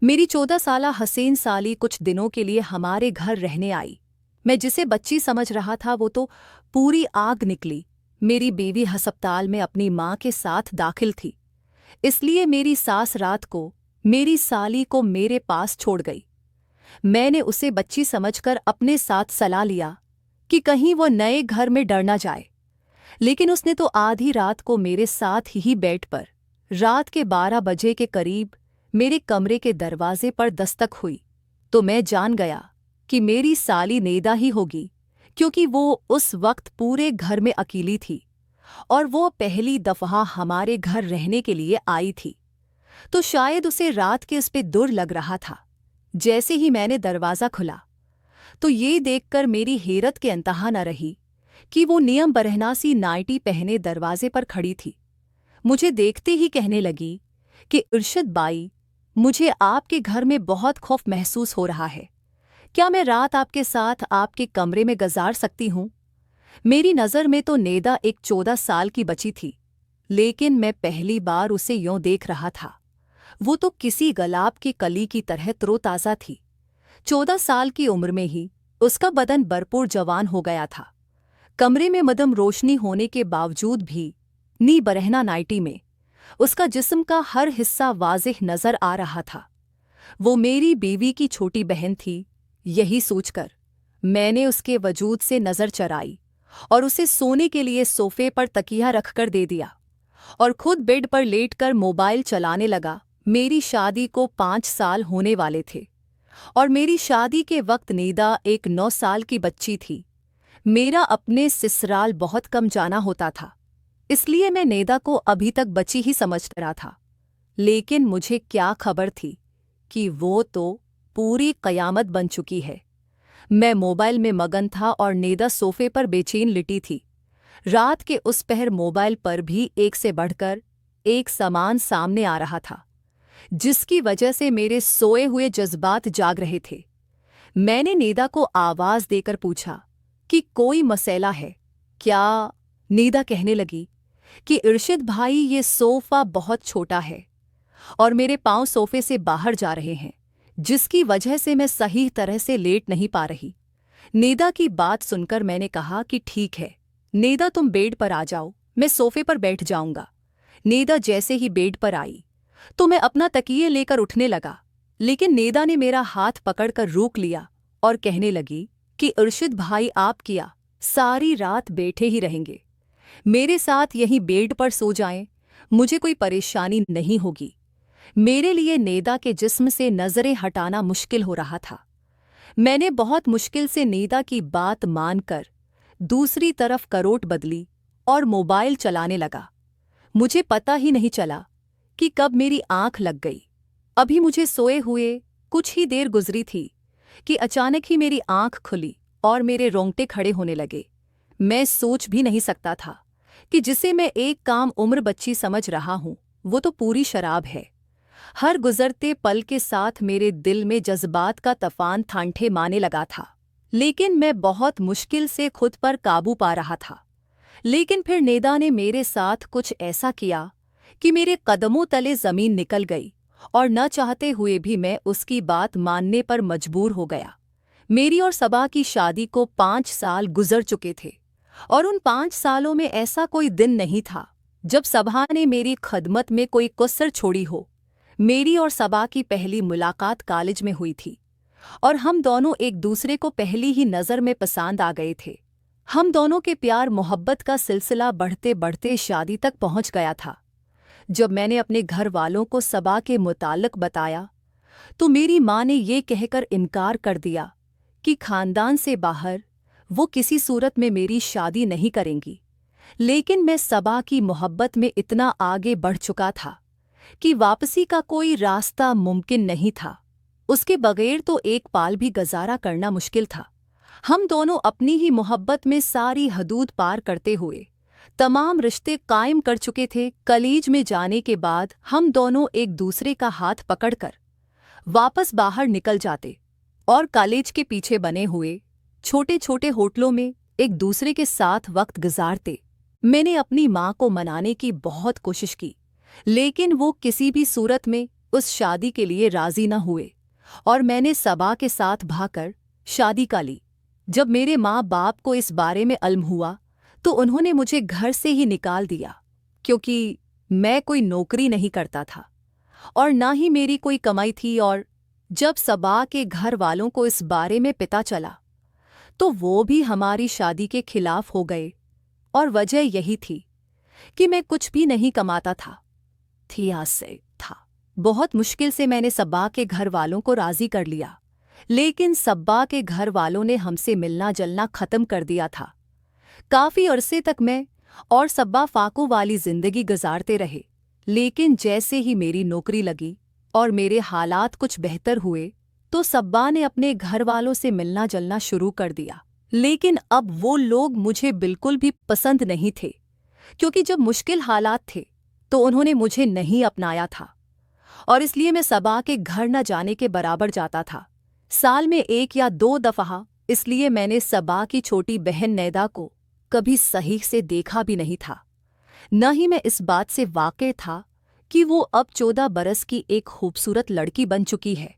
मेरी 14 साला हसीन साली कुछ दिनों के लिए हमारे घर रहने आई। मैं जिसे बच्ची समझ रहा था वो तो पूरी आग निकली। मेरी बीवी अस्पताल में अपनी माँ के साथ दाखिल थी, इसलिए मेरी सास रात को मेरी साली को मेरे पास छोड़ गई। मैंने उसे बच्ची समझकर अपने साथ सलाह लिया कि कहीं वो नए घर में डर ना जाए, लेकिन उसने तो आधी रात को मेरे साथ ही बेड पर रात के 12 बजे के करीब मेरे कमरे के दरवाजे पर दस्तक हुई तो मैं जान गया कि मेरी साली नेदा ही होगी, क्योंकि वो उस वक्त पूरे घर में अकेली थी और वो पहली दफा हमारे घर रहने के लिए आई थी, तो शायद उसे रात के उस पे दुर लग रहा था। जैसे ही मैंने दरवाज़ा खुला तो ये देखकर मेरी हैरत के अंतहा न रही कि वो नियम बरहना सी नाइटी पहने दरवाजे पर खड़ी थी। मुझे देखते ही कहने लगी कि इरशद बाई, मुझे आपके घर में बहुत खौफ महसूस हो रहा है। क्या मैं रात आपके साथ आपके कमरे में गुजार सकती हूँ? मेरी नज़र में तो नेदा एक 14 साल की बच्ची थी, लेकिन मैं पहली बार उसे यूं देख रहा था। वो तो किसी गुलाब की कली की तरह तरोताज़ा थी। 14 साल की उम्र में ही उसका बदन भरपूर जवान हो गया था। कमरे में मदम रोशनी होने के बावजूद भी नी बरहना नाइटी में उसका जिस्म का हर हिस्सा वाज़िह नज़र आ रहा था। वो मेरी बीवी की छोटी बहन थी, यही सोचकर मैंने उसके वजूद से नज़र चराई और उसे सोने के लिए सोफे पर तकिया रखकर दे दिया और खुद बेड पर लेटकर मोबाइल चलाने लगा। मेरी शादी को 5 साल होने वाले थे और मेरी शादी के वक्त नेदा एक 9 साल की बच्ची थी। मेरा अपने ससुराल बहुत कम जाना होता था, इसलिए मैं नेदा को अभी तक बच्ची ही समझ रहा था। लेकिन मुझे क्या खबर थी कि वो तो पूरी कयामत बन चुकी है। मैं मोबाइल में मगन था और नेदा सोफे पर बेचैन लिटी थी। रात के उस पहर मोबाइल पर भी एक से बढ़कर एक सामान सामने आ रहा था, जिसकी वजह से मेरे सोए हुए जज्बात जाग रहे थे। मैंने नेदा को आवाज़ देकर पूछा कि कोई मसला है क्या? नेदा कहने लगी कि इरशद भाई, ये सोफ़ा बहुत छोटा है और मेरे पाँव सोफे से बाहर जा रहे हैं, जिसकी वजह से मैं सही तरह से लेट नहीं पा रही। नेदा की बात सुनकर मैंने कहा कि ठीक है नेदा, तुम बेड पर आ जाओ, मैं सोफे पर बैठ जाऊंगा। नेदा जैसे ही बेड पर आई तो मैं अपना तकिए लेकर उठने लगा, लेकिन नेदा ने मेरा हाथ पकड़कर रोक लिया और कहने लगी कि इरशद भाई, आप क्या सारी रात बैठे ही रहेंगे? मेरे साथ यहीं बेड पर सो जाएं, मुझे कोई परेशानी नहीं होगी। मेरे लिए नेदा के जिस्म से नज़रें हटाना मुश्किल हो रहा था। मैंने बहुत मुश्किल से नेदा की बात मानकर दूसरी तरफ करवट बदली और मोबाइल चलाने लगा। मुझे पता ही नहीं चला कि कब मेरी आंख लग गई। अभी मुझे सोए हुए कुछ ही देर गुजरी थी कि अचानक ही मेरी आंख खुली और मेरे रोंगटे खड़े होने लगे। मैं सोच भी नहीं सकता था कि जिसे मैं एक काम उम्र बच्ची समझ रहा हूँ, वो तो पूरी शराब है। हर गुजरते पल के साथ मेरे दिल में जज्बात का तूफान ठांठे मारने लगा था, लेकिन मैं बहुत मुश्किल से खुद पर काबू पा रहा था। लेकिन फिर नेदा ने मेरे साथ कुछ ऐसा किया कि मेरे कदमों तले ज़मीन निकल गई और न चाहते हुए भी मैं उसकी बात मानने पर मजबूर हो गया। मेरी और सबा की शादी को 5 साल गुजर चुके थे और उन 5 सालों में ऐसा कोई दिन नहीं था जब सबा ने मेरी खदमत में कोई कसर छोड़ी हो। मेरी और सबा की पहली मुलाकात कॉलेज में हुई थी और हम दोनों एक दूसरे को पहली ही नज़र में पसंद आ गए थे। हम दोनों के प्यार मोहब्बत का सिलसिला बढ़ते बढ़ते शादी तक पहुंच गया था। जब मैंने अपने घर वालों को सबा के मुताल्लिक बताया तो मेरी माँ ने ये कहकर इनकार कर दिया कि खानदान से बाहर वो किसी सूरत में मेरी शादी नहीं करेंगी। लेकिन मैं सबा की मोहब्बत में इतना आगे बढ़ चुका था कि वापसी का कोई रास्ता मुमकिन नहीं था। उसके बगैर तो एक पाल भी गुजारा करना मुश्किल था। हम दोनों अपनी ही मोहब्बत में सारी हदूद पार करते हुए तमाम रिश्ते कायम कर चुके थे। कॉलेज में जाने के बाद हम दोनों एक दूसरे का हाथ पकड़कर वापस बाहर निकल जाते और कॉलेज के पीछे बने हुए छोटे छोटे होटलों में एक दूसरे के साथ वक्त गुजारते। मैंने अपनी माँ को मनाने की बहुत कोशिश की, लेकिन वो किसी भी सूरत में उस शादी के लिए राजी न हुए और मैंने सबा के साथ भागकर शादी का ली। जब मेरे माँ बाप को इस बारे में इल्म हुआ तो उन्होंने मुझे घर से ही निकाल दिया, क्योंकि मैं कोई नौकरी नहीं करता था और ना ही मेरी कोई कमाई थी। और जब सबा के घर वालों को इस बारे में पता चला तो वो भी हमारी शादी के खिलाफ हो गए, और वजह यही थी कि मैं कुछ भी नहीं कमाता था। बहुत मुश्किल से मैंने सब्बा के घर वालों को राजी कर लिया, लेकिन सब्बा के घर वालों ने हमसे मिलना जलना खत्म कर दिया था। काफी अरसे तक मैं और सब्बा फाकू वाली जिंदगी गुजारते रहे, लेकिन जैसे ही मेरी नौकरी लगी और मेरे हालात कुछ बेहतर हुए तो सब्बा ने अपने घर वालों से मिलना जलना शुरू कर दिया। लेकिन अब वो लोग मुझे बिल्कुल भी पसंद नहीं थे, क्योंकि जब मुश्किल हालात थे तो उन्होंने मुझे नहीं अपनाया था, और इसलिए मैं सबा के घर न जाने के बराबर जाता था। साल में 1 या 2 दफ़ा। इसलिए मैंने सबा की छोटी बहन नैदा को कभी सही से देखा भी नहीं था। न ही मैं इस बात से वाकिफ था कि वो अब 14 बरस की एक खूबसूरत लड़की बन चुकी है।